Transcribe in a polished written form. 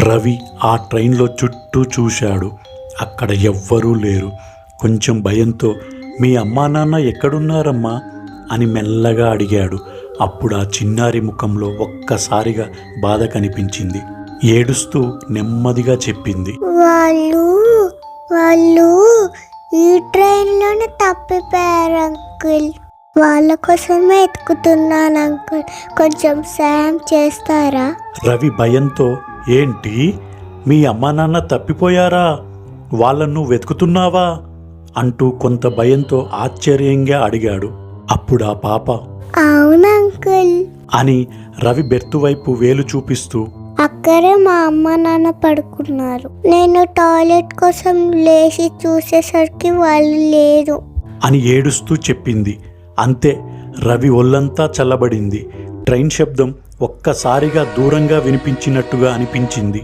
రవి ఆ ట్రైన్లో చుట్టూ చూశాడు. అక్కడ ఎవ్వరూ లేరు. కొంచెం భయంతో, మీ అమ్మా నాన్న ఎక్కడున్నారమ్మా అని మెల్లగా అడిగాడు. అప్పుడు ఆ చిన్నారి ముఖంలో ఒక్కసారిగా బాధ కనిపించింది. ఏడుస్తూ నెమ్మదిగా చెప్పింది, వాళ్ళు వాళ్ళు ఈ ట్రైన్లోనే తప్పిపోయారు అంకుల్. వాళ్ళ కోసమే ఎత్తుకుతున్నాను అంకుల్, కొంచెం సాయం చేస్తారా? రవి భయంతో, ఏంటి, మీ అమ్మా నాన్న తప్పిపోయారా, వాళ్ళను వెతుకుతున్నావా అంటూ కొంత భయంతో ఆశ్చర్యంగా అడిగాడు. అప్పుడు ఆ పాప, అవును అంకుల్ అని రవి బెర్తు వైపు వేలు చూపిస్తూ, అక్కడే మా అమ్మ నాన్న పడుకున్నారు. నేను టాయిలెట్ కోసం లేచి చూసేసరికి వాళ్ళు లేరు అని ఏడుస్తూ చెప్పింది. అంతే, రవి ఒళ్ళంతా చల్లబడింది. ట్రైన్ శబ్దం ఒక్కసారిగా దూరంగా వినిపించినట్టుగా అనిపించింది.